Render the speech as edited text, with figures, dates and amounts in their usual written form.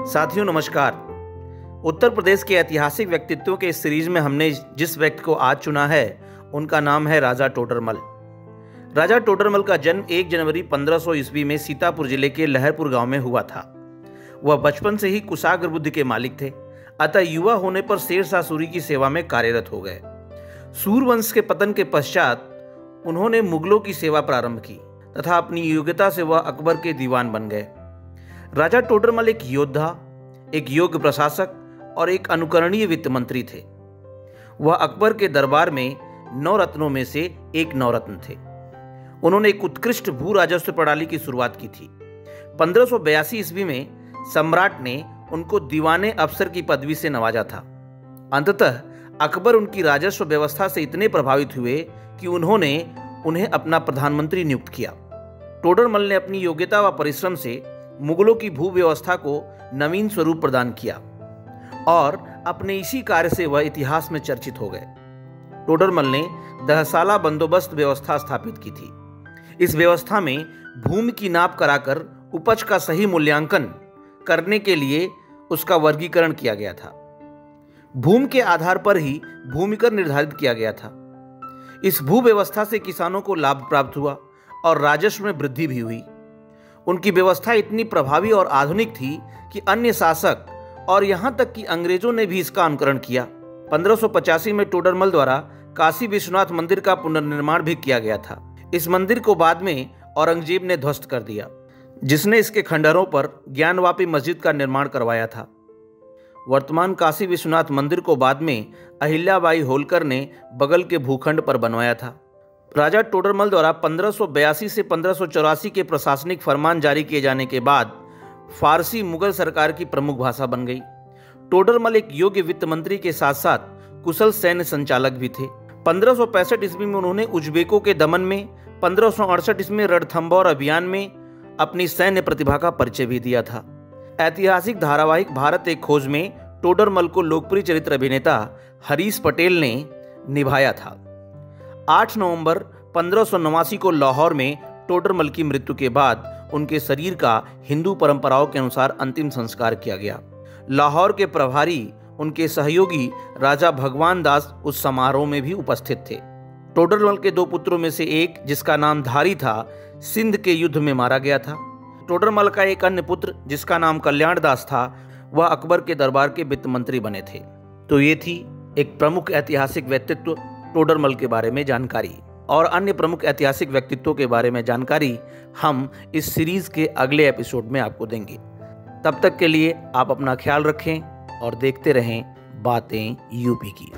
साथियों नमस्कार। उत्तर प्रदेश के ऐतिहासिक व्यक्तित्वों के इस सीरीज में हमने जिस व्यक्ति को आज चुना है उनका नाम है राजा टोडरमल। राजा टोडरमल का जन्म 1 जनवरी 1500 ईस्वी में सीतापुर जिले के लहरपुर गांव में हुआ था। वह बचपन से ही कुशाग्र बुद्धि के मालिक थे, अतः युवा होने पर शेरशाह सूरी की सेवा में कार्यरत हो गए। सूरवंश के पतन के पश्चात उन्होंने मुगलों की सेवा प्रारंभ की तथा अपनी योग्यता से वह अकबर के दीवान बन गए। राजा टोडरमल एक योद्धा, एक योग्य प्रशासक और एक अनुकरणीय वित्त मंत्री थे। वह अकबर के दरबार में 9 रत्नों में से एक नवरत्न थे। उन्होंने एक उत्कृष्ट भू राजस्व प्रणाली की शुरुआत की थी। 1582 ईस्वी में सम्राट ने उनको दीवाने अफसर की पदवी से नवाजा था। अंततः अकबर उनकी राजस्व व्यवस्था से इतने प्रभावित हुए कि उन्होंने उन्हें अपना प्रधानमंत्री नियुक्त किया। टोडरमल ने अपनी योग्यता व परिश्रम से मुगलों की भू व्यवस्था को नवीन स्वरूप प्रदान किया और अपने इसी कार्य से वह इतिहास में चर्चित हो गए। टोडरमल ने दहसाला बंदोबस्त व्यवस्था स्थापित की थी। इस व्यवस्था में भूमि की नाप कराकर उपज का सही मूल्यांकन करने के लिए उसका वर्गीकरण किया गया था। भूमि के आधार पर ही भूमि कर निर्धारित किया गया था। इस भू व्यवस्था से किसानों को लाभ प्राप्त हुआ और राजस्व में वृद्धि भी हुई। उनकी व्यवस्था इतनी प्रभावी और आधुनिक थी कि अन्य शासक और यहां तक कि अंग्रेजों ने भी इसका अनुकरण किया। 1585 में टोडरमल द्वारा काशी विश्वनाथ मंदिर का पुनर्निर्माण भी किया गया था। इस मंदिर को बाद में औरंगजेब ने ध्वस्त कर दिया, जिसने इसके खंडहरों पर ज्ञानवापी मस्जिद का निर्माण करवाया था। वर्तमान काशी विश्वनाथ मंदिर को बाद में अहिल्याबाई होलकर ने बगल के भूखंड पर बनवाया था। राजा टोडरमल द्वारा 1582 से 1584 के प्रशासनिक फरमान जारी किए जाने के बाद फारसी मुगल सरकार की प्रमुख भाषा बन गई। टोडरमल एक योग्य वित्त मंत्री के साथ साथ कुशल सैन्य संचालक भी थे। 1565 ईस्वी में उन्होंने उज्बेकों के दमन में, 1568 ईस्वी में रणथंभौर अभियान में अपनी सैन्य प्रतिभा का परिचय भी दिया था। ऐतिहासिक धारावाहिक भारत एक खोज में टोडरमल को लोकप्रिय चरित्र अभिनेता हरीश पटेल ने निभाया था। 8 नवंबर 1589 को लाहौर में टोडरमल की मृत्यु के बाद उनके शरीर का हिंदू परंपराओं के अनुसार अंतिम संस्कार किया गया। लाहौर के प्रभारी उनके सहयोगी राजा भगवान दास उस समारोह में भी उपस्थित थे। टोडरमल के 2 पुत्रों में से एक, जिसका नाम धारी था, सिंध के युद्ध में मारा गया था। टोडरमल का एक अन्य पुत्र, जिसका नाम कल्याण दास था, वह अकबर के दरबार के वित्त मंत्री बने थे। तो ये थी एक प्रमुख ऐतिहासिक व्यक्तित्व टोडरमल के बारे में जानकारी, और अन्य प्रमुख ऐतिहासिक व्यक्तित्वों के बारे में जानकारी हम इस सीरीज के अगले एपिसोड में आपको देंगे। तब तक के लिए आप अपना ख्याल रखें और देखते रहें बातें यूपी की।